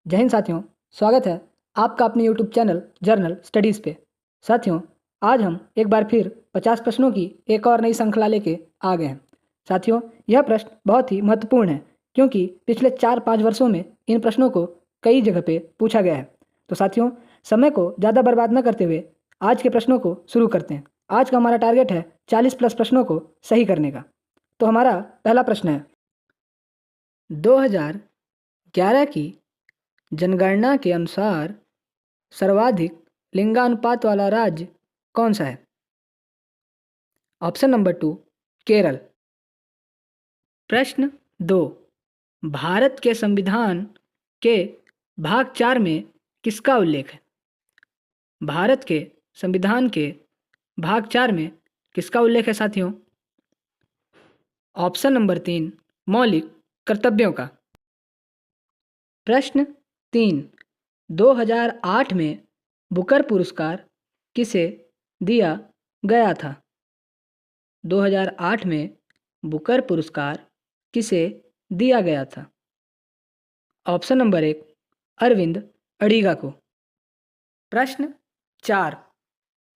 जय हिंद साथियों, स्वागत है आपका अपने YouTube चैनल जर्नल स्टडीज़ पे। साथियों, आज हम एक बार फिर 50 प्रश्नों की एक और नई श्रृंखला लेके आ गए हैं। साथियों, यह प्रश्न बहुत ही महत्वपूर्ण है क्योंकि पिछले 4-5 वर्षों में इन प्रश्नों को कई जगह पे पूछा गया है। तो साथियों, समय को ज़्यादा बर्बाद न करते हुए आज के प्रश्नों को शुरू करते हैं। आज का हमारा टारगेट है 40 प्लस प्रश्नों को सही करने का। तो हमारा पहला प्रश्न है, 2011 की जनगणना के अनुसार सर्वाधिक लिंगानुपात वाला राज्य कौन सा है? Option number 2, Kerala. प्रश्न 2, भारत के संविधान के भाग 4 में किसका उल्लेख है? भारत के संविधान के भाग 4 में किसका उल्लेख है साथियों? ऑप्शन नंबर 3, मौलिक कर्तव्यों का। प्रश्न 3, 2008 में बुकर पुरस्कार किसे दिया गया था? 2008 में बुकर पुरस्कार किसे दिया गया था? ऑप्शन नंबर 1, अरविंद अडिगा को। प्रश्न 4,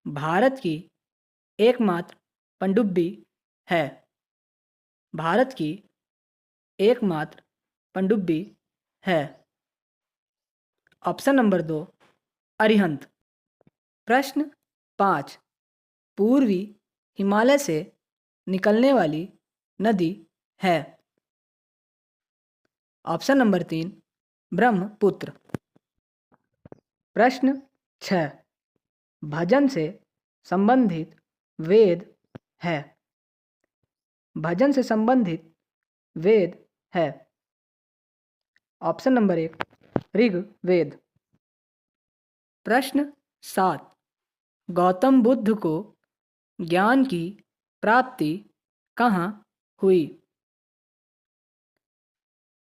भारत की एकमात्र पनडुब्बी है। भारत की एकमात्र पनडुब्बी है। Option number 2, Arihant. प्रश्न 5, पूर्वी हिमालय से निकलने वाली नदी है। Option number 3, Brahmaputra. प्रश्न 6, भजन से संबंधित वेद है। भजन से संबंधित वेद है। Option number 1, Rigveda. प्रश्न 7, गौतम बुद्ध को ज्ञान की प्राप्ति कहाँ हुई?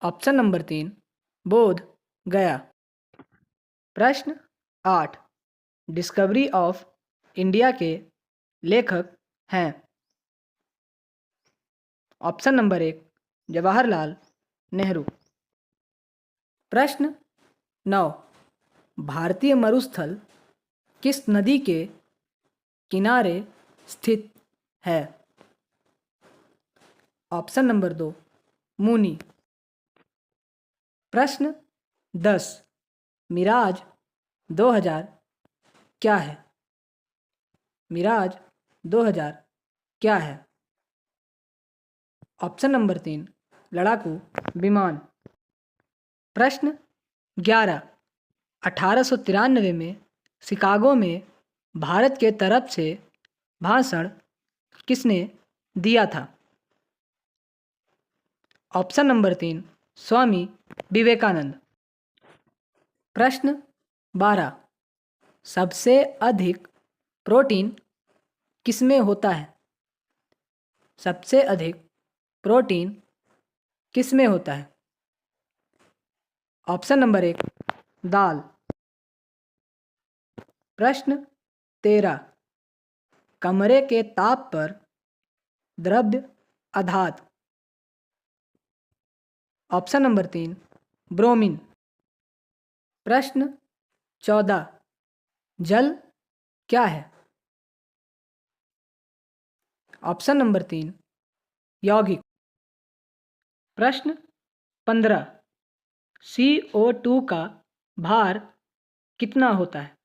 ऑप्शन नंबर 3, बोध गया। प्रश्न 8, डिस्कवरी ऑफ इंडिया के लेखक हैं। Option number 1, Jawaharlal Nehru. प्रश्न 9, भारतीय मरुस्थल किस नदी के किनारे स्थित है? Option number 2, Mooney. प्रश्न 10, मिराज 2000 क्या है? मिराज 2000 क्या है? ऑप्शन नंबर 3, लड़ाकू विमान। प्रश्न 11, 1893 में शिकागो में भारत के तरफ से भाषण किसने दिया था? Option number 3, Swami Vivekananda. प्रश्न 12, सबसे अधिक प्रोटीन किसमें होता है? सबसे अधिक प्रोटीन किसमें होता है? ऑप्शन नंबर 1, दाल। प्रश्न 13, कमरे के ताप पर द्रव्य आधात। Option number 3, bromine. प्रश्न 14, जल क्या है? ऑप्शन नंबर 3, यौगिक। प्रश्न 15, CO2 का भार कितना होता है?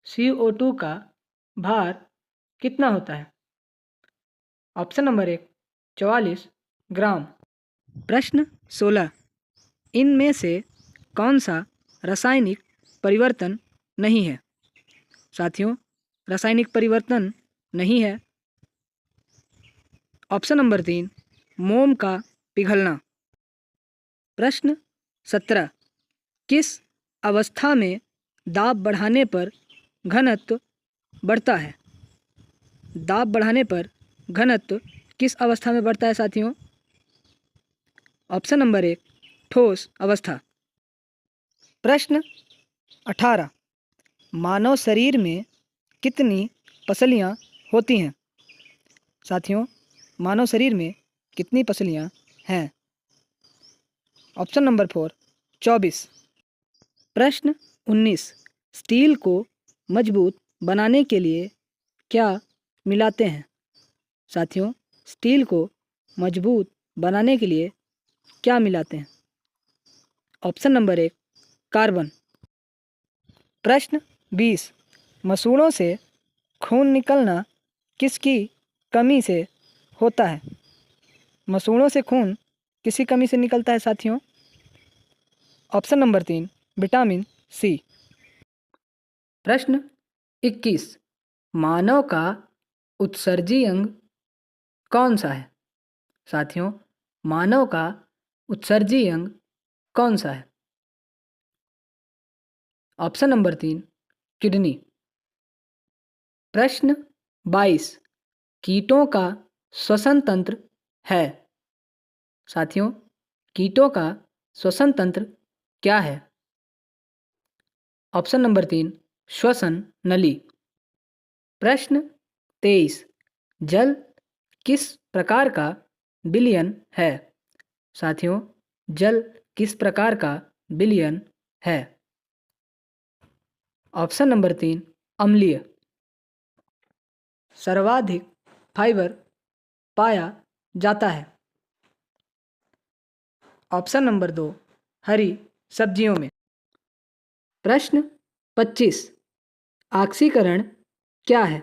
CO2 का भार कितना होता है? ऑप्शन नंबर 1, 44 ग्राम। प्रश्न 16, इनमें से कौन सा रासायनिक परिवर्तन नहीं है? साथियों, रासायनिक परिवर्तन नहीं है। ऑप्शन नंबर 3, मोम का पिघलना। प्रश्न 17, किस अवस्था में दाब बढ़ाने पर घनत्व बढ़ता है? दाब बढ़ाने पर घनत्व किस अवस्था में बढ़ता है साथियों? ऑप्शन नंबर 1, ठोस अवस्था। प्रश्न 18, मानव शरीर में कितनी पसलियाँ होती हैं? साथियों, मानव शरीर में कितनी पसलियाँ हैं? Option number 4, 24। प्रश्न 19, स्टील को मजबूत बनाने के लिए क्या मिलाते हैं? साथियों, स्टील को मजबूत बनाने के लिए क्या मिलाते हैं? Option number 1, carbon. प्रश्न 20, मसूड़ों से खून निकलना किसकी कमी से होता है? मसूड़ों से खून किसी कमी से निकलता है साथियों? Option number 3, vitamin C. प्रश्न 21, मानव का उत्सर्जी अंग कौन सा है? साथियों, मानव का उत्सर्जी अंग कौन सा है? Option number 3, kidney. प्रश्न 22, कीटों का श्वसन तंत्र है? साथियों, कीटों का श्वसन तंत्र क्या है? ऑप्शन नंबर 3, श्वसन नली। प्रश्न 23, जल किस प्रकार का विलयन है? साथियों, जल किस प्रकार का विलयन है? ऑप्शन नंबर 3, अम्लीय। सर्वाधिक फाइबर पाया जाता है? ऑप्शन नंबर 2, हरी सब्जियों में। प्रश्न 25, ऑक्सीकरण क्या है?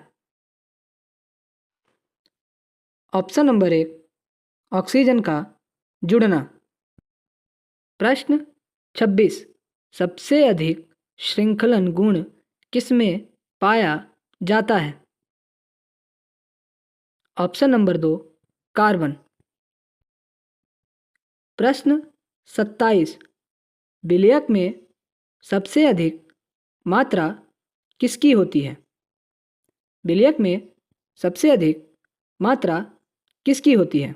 ऑप्शन नंबर 1, ऑक्सीजन का जुड़ना। प्रश्न 26, सबसे अधिक श्रृंखलन गुण किसमें पाया जाता है? Option number 2, carbon. प्रश्न 27, विलयक में सबसे अधिक मात्रा किसकी होती है? विलयक में सबसे अधिक मात्रा किसकी होती है?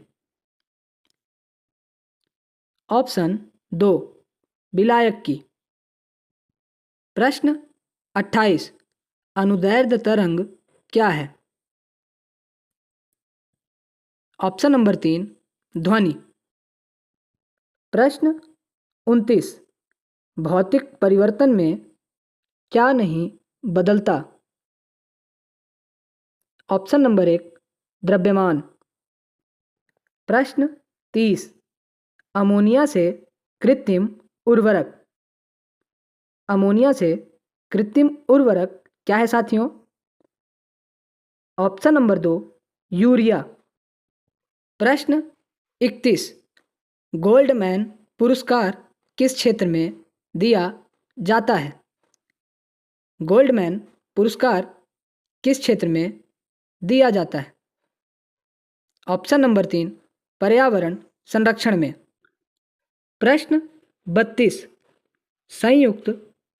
ऑप्शन 2, विलायक की। प्रश्न 28, अनुदैर्ध्य तरंग क्या है? ऑप्शन नंबर 3, ध्वनि। प्रश्न 29, भौतिक परिवर्तन में क्या नहीं बदलता? ऑप्शन नंबर 1, द्रव्यमान। प्रश्न 30, अमोनिया से कृत्रिम उर्वरक। अमोनिया से कृत्रिम उर्वरक क्या है साथियों? Option number 2, urea. प्रश्न 31, गोल्डमैन पुरस्कार किस क्षेत्र में दिया जाता है? गोल्डमैन पुरस्कार किस क्षेत्र में दिया जाता है? ऑप्शन नंबर 3, पर्यावरण संरक्षण में। प्रश्न 32, संयुक्त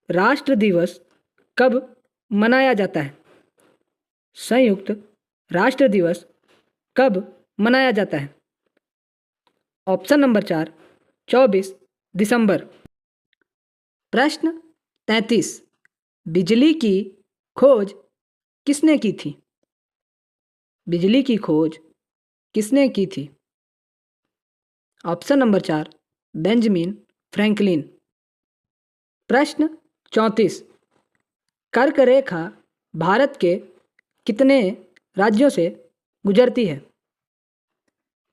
राष्ट्र दिवस कब मनाया जाता है? संयुक्त राष्ट्र दिवस कब मनाया जाता है? ऑप्शन नंबर 4, 24 दिसंबर। प्रश्न 33, बिजली की खोज किसने की थी? बिजली की खोज किसने की थी? Option number 4, Benjamin Franklin. प्रश्न 34, कर्क रेखा भारत के कितने राज्यों से गुजरती है?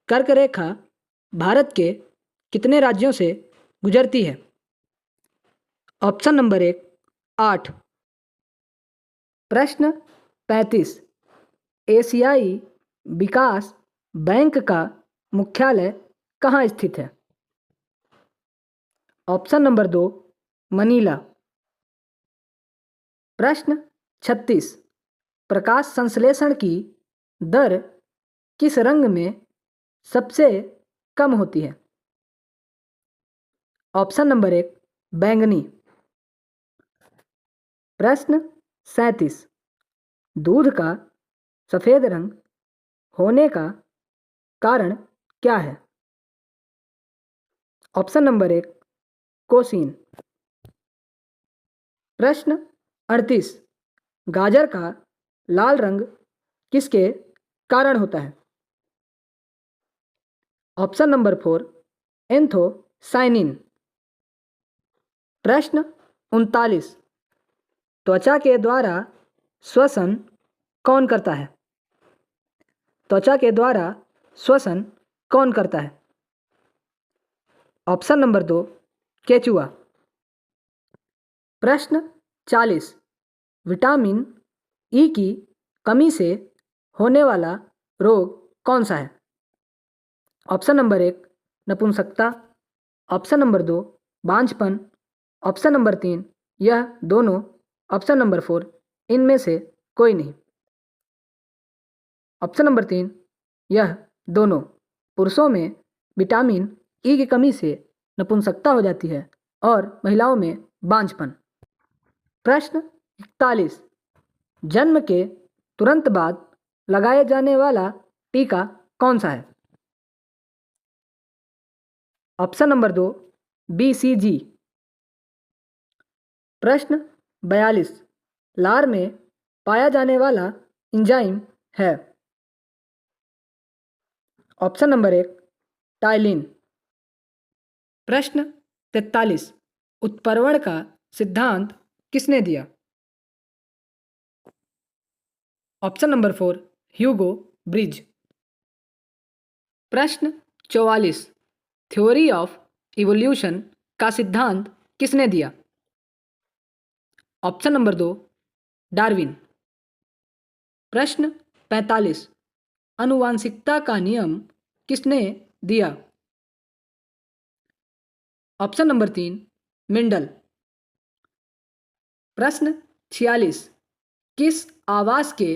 कर्क रेखा भारत के कितने राज्यों से गुजरती है? Option number 1, 8। प्रश्न 35, एशियाई विकास बैंक का मुख्यालय कहाँ स्थित है? Option number 2, Manila. प्रश्न 36, प्रकाश संश्लेषण की दर किस रंग में सबसे कम होती है? ऑप्शन नंबर 1, बैंगनी। प्रश्न 37, दूध का सफ़ेद रंग होने का कारण क्या है? Option number 1, कोसीन। प्रश्न 38, गाजर का लाल रंग किसके कारण होता है? Option number 4, anthocyanin. प्रश्न 39 त्वचा के द्वारा श्वसन कौन करता है? त्वचा के द्वारा श्वसन कौन करता है? ऑप्शन नंबर 2 केचुआ। प्रश्न 40 विटामिन ई की कमी से होने वाला रोग कौन सा है? ऑप्शन नंबर 1 नपुंसकता, ऑप्शन नंबर 2 बांझपन, ऑप्शन नंबर 3 यह दोनों, ऑप्शन नंबर 4 इनमें से कोई नहीं। ऑप्शन नंबर 3 यह दोनों। पुरुषों में विटामिन ई की कमी से नपुंसकता हो जाती है और महिलाओं में बांझपन। प्रश्न 41 जन्म के तुरंत बाद लगाए जाने वाला टीका कौन सा है? Option number 2 BCG। प्रश्न 42 लार में पाया जाने वाला एंजाइम है? Option number 1 ptyalin. प्रश्न 43 उत्परवण का सिद्धांत किसने दिया? ऑप्शन नंबर 4 ह्यूगो ब्रिज। प्रश्न 44 थ्योरी ऑफ इवोल्यूशन का सिद्धांत किसने दिया? Option number 2 Darwin. प्रश्न 45 आनुवांशिकता का नियम किसने दिया? Option number 3 Mendel. प्रश्न 46 किस आवास के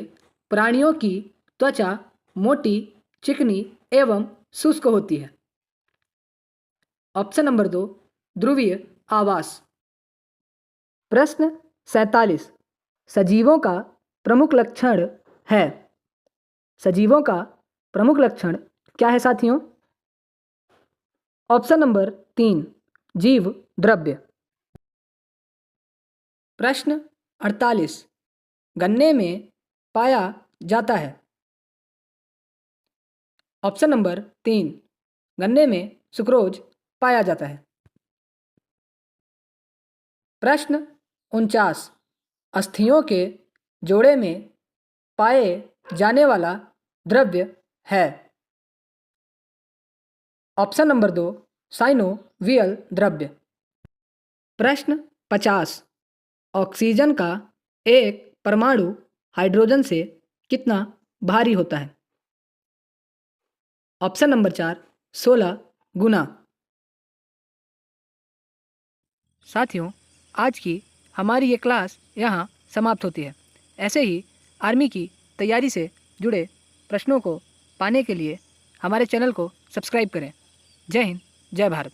प्राणियों की त्वचा मोटी, चिकनी एवं शुष्क होती है? ऑप्शन नंबर 2 ध्रुवीय आवास। प्रश्न 47 सजीवों का प्रमुख लक्षण है? सजीवों का प्रमुख लक्षण क्या है साथियों? ऑप्शन नंबर 3 जीव द्रव्य। प्रश्न 48 गन्ने में पाया जाता है? ऑप्शन नंबर 3 गन्ने में सुक्रोज पाया जाता है। प्रश्न 49 अस्थियों के जोड़े में पाए जाने वाला द्रव्य है? ऑप्शन नंबर 2 साइनोवियल द्रव्य। प्रश्न 50 ऑक्सीजन का एक परमाणु हाइड्रोजन से कितना भारी होता है? ऑप्शन नंबर 4 16 गुना। साथियों आज की हमारी ये क्लास यहाँ समाप्त होती है। ऐसे ही आर्मी की तैयारी से जुड़े प्रश्नों को पाने के लिए हमारे चैनल को सब्सक्राइब करें। जय हिंद, जय भारत।